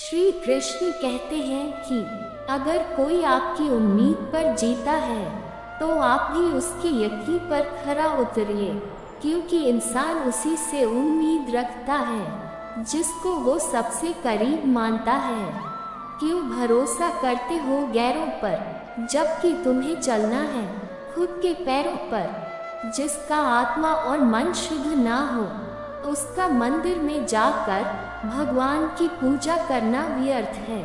श्री कृष्ण कहते हैं कि अगर कोई आपकी उम्मीद पर जीता है तो आप भी उसके यकीन पर खरा उतरिए, क्योंकि इंसान उसी से उम्मीद रखता है जिसको वो सबसे करीब मानता है। क्यों भरोसा करते हो गैरों पर, जबकि तुम्हें चलना है खुद के पैरों पर। जिसका आत्मा और मन शुद्ध ना हो उसका मंदिर में जाकर भगवान की पूजा करना व्यर्थ है।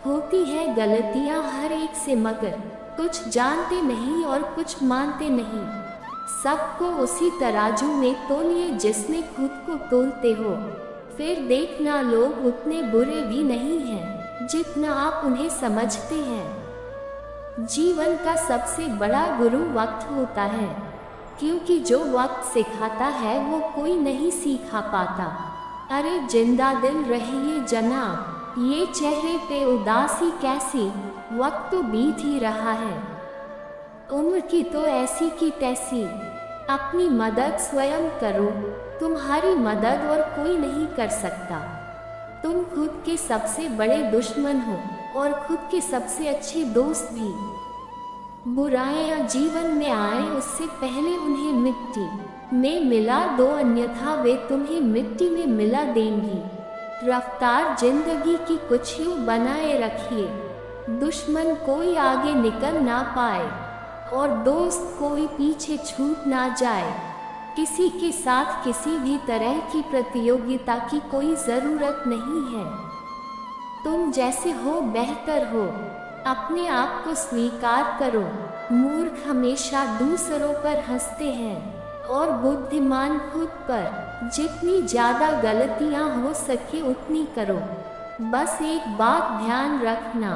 होती है गलतियां हर एक से, मगर कुछ जानते नहीं और कुछ मानते नहीं। सबको उसी तराजू में तोलिए जिसमें खुद को तोलते हो, फिर देखना लोग उतने बुरे भी नहीं हैं जितना आप उन्हें समझते हैं। जीवन का सबसे बड़ा गुरु वक्त होता है, क्योंकि जो वक्त सिखाता है वो कोई नहीं सिखा पाता। अरे जिंदा दिल रहिए जनाब, ये चेहरे पे उदासी कैसी, वक्त तो बीत ही रहा है। उम्र की तो ऐसी की तैसी, अपनी मदद स्वयं करो, तुम्हारी मदद और कोई नहीं कर सकता। तुम खुद के सबसे बड़े दुश्मन हो और खुद के सबसे अच्छे दोस्त भी। बुराइयां जीवन में आए उससे पहले उन्हें मिट्टी में मिला दो, अन्यथा वे तुम्हें मिट्टी में मिला देंगी। रफ्तार जिंदगी की कुछ यूं बनाए रखिए, दुश्मन कोई आगे निकल ना पाए और दोस्त कोई पीछे छूट ना जाए। किसी के साथ किसी भी तरह की प्रतियोगिता की कोई ज़रूरत नहीं है। तुम जैसे हो बेहतर हो, अपने आप को स्वीकार करो। मूर्ख हमेशा दूसरों पर हंसते हैं और बुद्धिमान खुद पर। जितनी ज़्यादा गलतियां हो सके उतनी करो। बस एक बात ध्यान रखना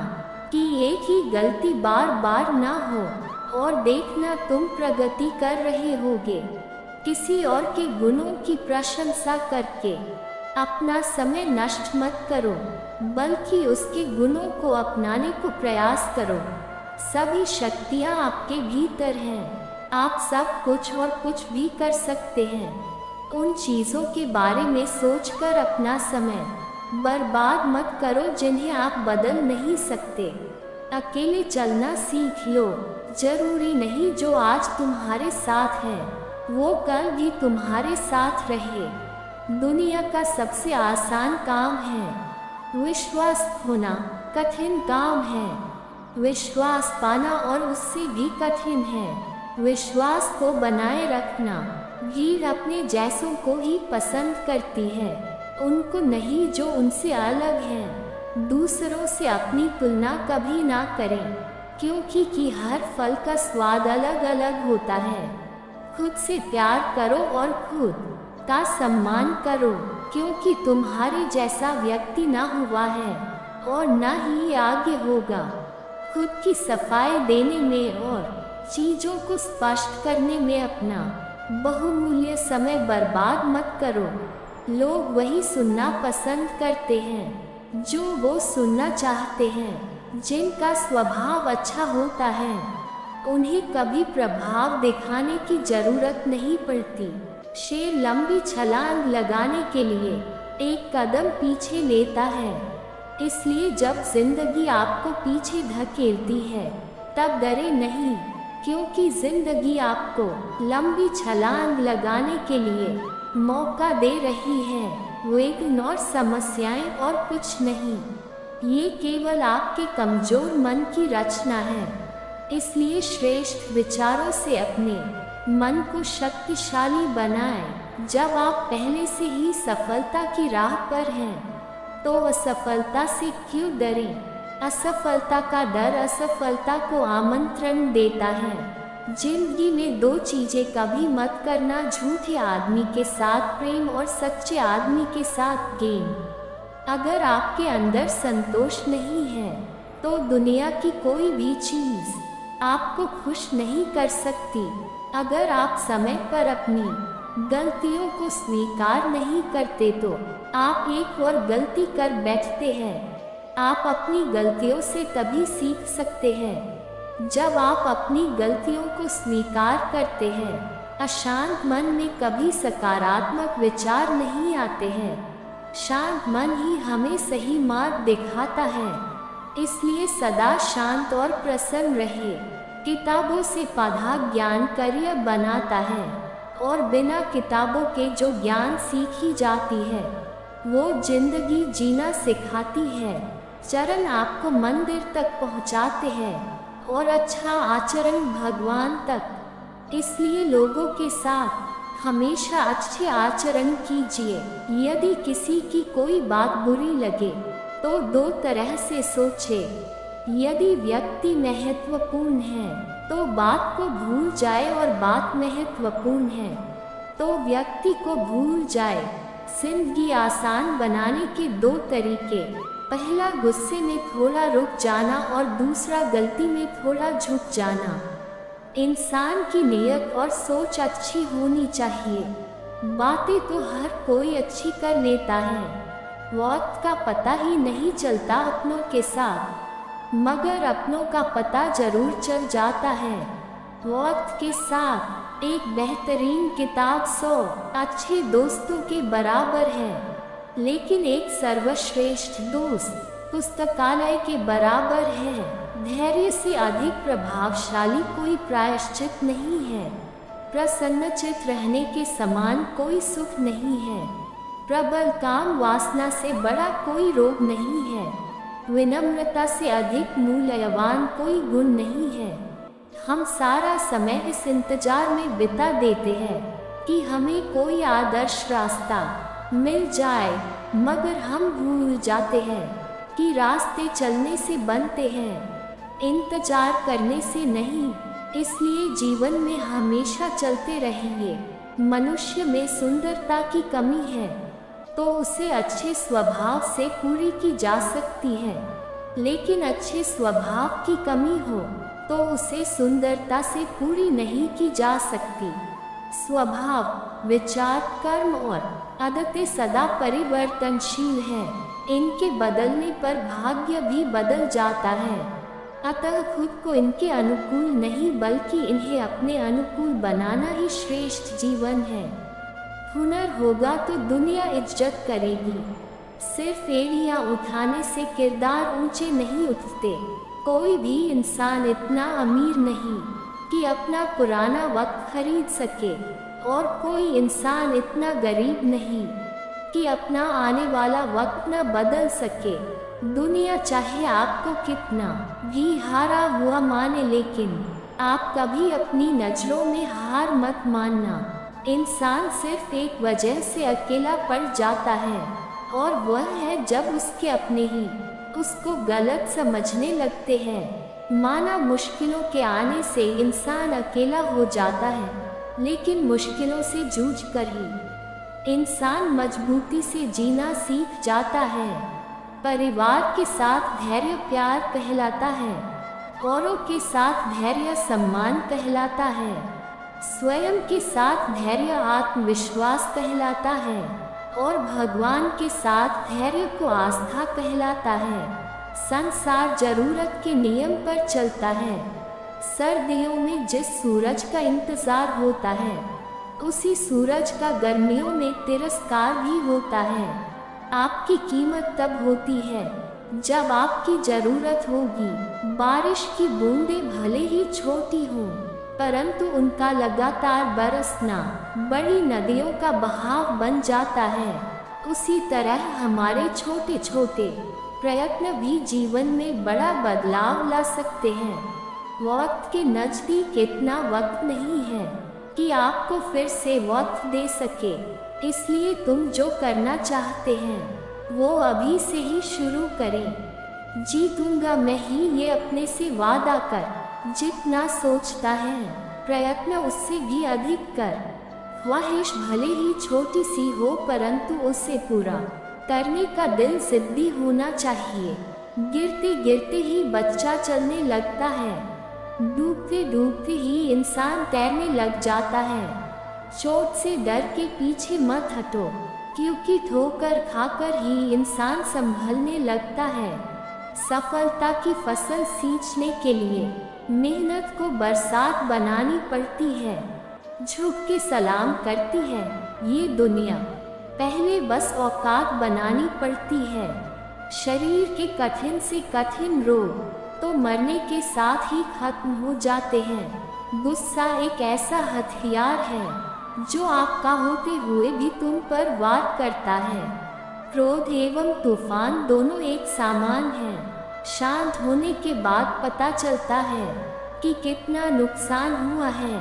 कि एक ही गलती बार बार ना हो, और देखना तुम प्रगति कर रहे होगे। किसी और के गुणों की प्रशंसा करके अपना समय नष्ट मत करो, बल्कि उसके गुणों को अपनाने को प्रयास करो। सभी शक्तियाँ आपके भीतर हैं, आप सब कुछ और कुछ भी कर सकते हैं। उन चीज़ों के बारे में सोचकर अपना समय बर्बाद मत करो जिन्हें आप बदल नहीं सकते। अकेले चलना सीख लो। जरूरी नहीं जो आज तुम्हारे साथ है वो कल भी तुम्हारे साथ रहे। दुनिया का सबसे आसान काम है विश्वास खोना, कठिन काम है विश्वास पाना, और उससे भी कठिन है विश्वास को बनाए रखना। भीड़ अपने जैसों को ही पसंद करती है, उनको नहीं जो उनसे अलग है। दूसरों से अपनी तुलना कभी ना करें, क्योंकि हर फल का स्वाद अलग अलग होता है। खुद से प्यार करो और खुद का सम्मान करो, क्योंकि तुम्हारे जैसा व्यक्ति ना हुआ है और ना ही आगे होगा। खुद की सफाई देने में और चीज़ों को स्पष्ट करने में अपना बहुमूल्य समय बर्बाद मत करो। लोग वही सुनना पसंद करते हैं जो वो सुनना चाहते हैं। जिनका स्वभाव अच्छा होता है उन्हें कभी प्रभाव दिखाने की जरूरत नहीं पड़ती। शेर लंबी छलांग लगाने के लिए एक कदम पीछे लेता है, इसलिए जब जिंदगी आपको पीछे धकेलती है तब डरे नहीं, क्योंकि जिंदगी आपको लंबी छलांग लगाने के लिए मौका दे रही है। वेदन और समस्याएं और कुछ नहीं, ये केवल आपके कमजोर मन की रचना है। इसलिए श्रेष्ठ विचारों से अपने मन को शक्तिशाली बनाएं। जब आप पहले से ही सफलता की राह पर हैं तो असफलता से क्यों डरें। असफलता का डर असफलता को आमंत्रण देता है। जिंदगी में दो चीजें कभी मत करना, झूठे आदमी के साथ प्रेम और सच्चे आदमी के साथ गेम। अगर आपके अंदर संतोष नहीं है तो दुनिया की कोई भी चीज आपको खुश नहीं कर सकती। अगर आप समय पर अपनी गलतियों को स्वीकार नहीं करते तो आप एक और गलती कर बैठते हैं। आप अपनी गलतियों से तभी सीख सकते हैं जब आप अपनी गलतियों को स्वीकार करते हैं। अशांत मन में कभी सकारात्मक विचार नहीं आते हैं। शांत मन ही हमें सही मार्ग दिखाता है। इसलिए सदा शांत और प्रसन्न रहे। किताबों से पढ़ा ज्ञान करियर बनाता है और बिना किताबों के जो ज्ञान सीखी जाती है वो जिंदगी जीना सिखाती है। चरण आपको मंदिर तक पहुंचाते हैं और अच्छा आचरण भगवान तक। इसलिए लोगों के साथ हमेशा अच्छे आचरण कीजिए। यदि किसी की कोई बात बुरी लगे तो दो तरह से सोचे। यदि व्यक्ति महत्वपूर्ण है तो बात को भूल जाए और बात महत्वपूर्ण है तो व्यक्ति को भूल जाए। जिंदगी आसान बनाने के दो तरीके, पहला गुस्से में थोड़ा रुक जाना और दूसरा गलती में थोड़ा झुक जाना। इंसान की नीयत और सोच अच्छी होनी चाहिए। बातें तो हर कोई अच्छी कर लेता है। वक्त का पता ही नहीं चलता अपनों के साथ, मगर अपनों का पता जरूर चल जाता है। वक्त के साथ एक बेहतरीन किताब 100 अच्छे दोस्तों के बराबर है, लेकिन एक सर्वश्रेष्ठ दोस्त पुस्तकालय के बराबर है। धैर्य से अधिक प्रभावशाली कोई प्रायश्चित नहीं है। प्रसन्नचित रहने के समान कोई सुख नहीं है। प्रबल काम वासना से बड़ा कोई रोग नहीं है। विनम्रता से अधिक मूल्यवान कोई गुण नहीं है। हम सारा समय इस इंतजार में बिता देते हैं कि हमें कोई आदर्श रास्ता मिल जाए, मगर हम भूल जाते हैं कि रास्ते चलने से बनते हैं, इंतजार करने से नहीं। इसलिए जीवन में हमेशा चलते रहेंगे। मनुष्य में सुंदरता की कमी है तो उसे अच्छे स्वभाव से पूरी की जा सकती है, लेकिन अच्छे स्वभाव की कमी हो तो उसे सुंदरता से पूरी नहीं की जा सकती। स्वभाव, विचार, कर्म और आदतें सदा परिवर्तनशील हैं। इनके बदलने पर भाग्य भी बदल जाता है। अतः खुद को इनके अनुकूल नहीं बल्कि इन्हें अपने अनुकूल बनाना ही श्रेष्ठ जीवन है। हुनर होगा तो दुनिया इज्जत करेगी। सिर्फ एड़ियां उठाने से किरदार ऊंचे नहीं उठते। कोई भी इंसान इतना अमीर नहीं कि अपना पुराना वक्त खरीद सके, और कोई इंसान इतना गरीब नहीं कि अपना आने वाला वक्त न बदल सके। दुनिया चाहे आपको कितना भी हारा हुआ माने, लेकिन आप कभी अपनी नजरों में हार मत मानना। इंसान सिर्फ एक वजह से अकेला पड़ जाता है, और वह है जब उसके अपने ही उसको गलत समझने लगते हैं। माना मुश्किलों के आने से इंसान अकेला हो जाता है, लेकिन मुश्किलों से जूझ कर ही इंसान मजबूती से जीना सीख जाता है। परिवार के साथ धैर्य प्यार कहलाता है, औरों के साथ धैर्य सम्मान कहलाता है, स्वयं के साथ धैर्य आत्मविश्वास कहलाता है, और भगवान के साथ धैर्य को आस्था कहलाता है। संसार जरूरत के नियम पर चलता है। सर्दियों में जिस सूरज का इंतजार होता है, उसी सूरज का गर्मियों में तिरस्कार भी होता है। आपकी कीमत तब होती है जब आपकी जरूरत होगी। बारिश की बूंदें भले ही छोटी हों, परंतु उनका लगातार बरसना बड़ी नदियों का बहाव बन जाता है। उसी तरह हमारे छोटे छोटे प्रयत्न भी जीवन में बड़ा बदलाव ला सकते हैं। वक्त के नज़दीक इतना वक्त नहीं है कि आपको फिर से वक्त दे सके। इसलिए तुम जो करना चाहते हैं वो अभी से ही शुरू करें। जीतूंगा मैं ही ये अपने से वादा कर। जितना सोचता है प्रयत्न उससे भी अधिक कर। ख्वाहिश भले ही छोटी सी हो, परंतु उसे पूरा करने का दिल जिद्दी होना चाहिए। गिरते गिरते ही बच्चा चलने लगता है, डूबते डूबते ही इंसान तैरने लग जाता है। चोट से डर के पीछे मत हटो, क्योंकि ठोकर खाकर ही इंसान संभलने लगता है। सफलता की फसल सींचने के लिए मेहनत को बरसात बनानी पड़ती है। झुक के सलाम करती है ये दुनिया। पहले बस औकात बनानी पड़ती है। शरीर के कठिन से कठिन रोग तो मरने के साथ ही खत्म हो जाते हैं। गुस्सा एक ऐसा हथियार है जो आपका होते हुए भी तुम पर वार करता है। क्रोध एवं तूफान दोनों एक समान हैं। शांत होने के बाद पता चलता है कि कितना नुकसान हुआ है।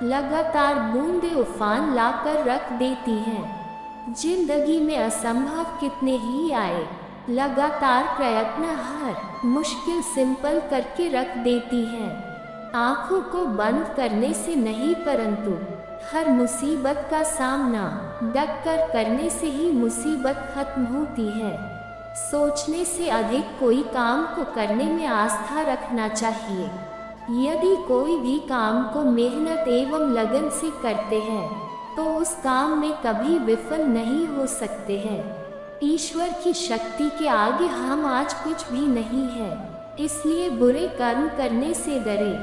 लगातार बूंदें उफान लाकर रख देती हैं। जिंदगी में असंभव कितने ही आए, लगातार प्रयत्न हर मुश्किल सिंपल करके रख देती है। आंखों को बंद करने से नहीं, परंतु हर मुसीबत का सामना डट कर करने से ही मुसीबत खत्म होती है। सोचने से अधिक कोई काम को करने में आस्था रखना चाहिए। यदि कोई भी काम को मेहनत एवं लगन से करते हैं तो उस काम में कभी विफल नहीं हो सकते हैं। ईश्वर की शक्ति के आगे हम आज कुछ भी नहीं है, इसलिए बुरे कर्म करने से डरे।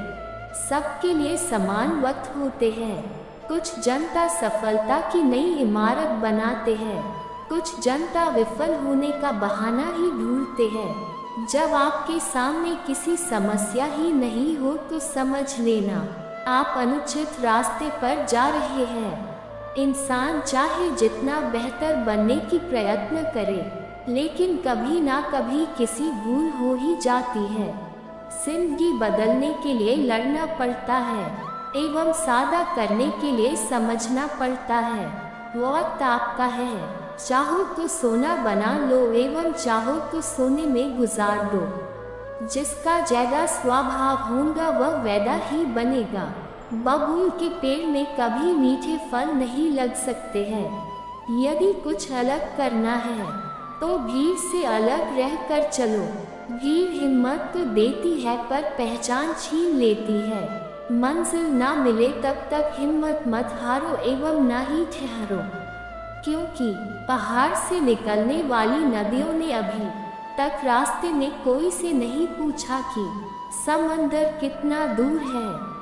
सबके लिए समान वक्त होते हैं। कुछ जनता सफलता की नई इमारत बनाते हैं, कुछ जनता विफल होने का बहाना ही ढूंढते हैं। जब आपके सामने किसी समस्या ही नहीं हो तो समझ लेना आप अनुचित रास्ते पर जा रहे हैं। इंसान चाहे जितना बेहतर बनने की प्रयत्न करे, लेकिन कभी ना कभी किसी भूल हो ही जाती है। जिंदगी बदलने के लिए लड़ना पड़ता है एवं सादा करने के लिए समझना पड़ता है। वक्त आपका है, चाहो तो सोना बना लो एवं चाहो तो सोने में गुजार दो। जिसका ज्यादा स्वभाव होगा वह वैदा ही बनेगा। बबूल के पेड़ में कभी मीठे फल नहीं लग सकते हैं। यदि कुछ अलग करना है तो भीड़ से अलग रहकर चलो। भीड़ हिम्मत तो देती है पर पहचान छीन लेती है। मंजिल ना मिले तब तक हिम्मत मत हारो एवं ना ही ठहरो, क्योंकि पहाड़ से निकलने वाली नदियों ने अभी तक रास्ते में कोई से नहीं पूछा कि समंदर कितना दूर है।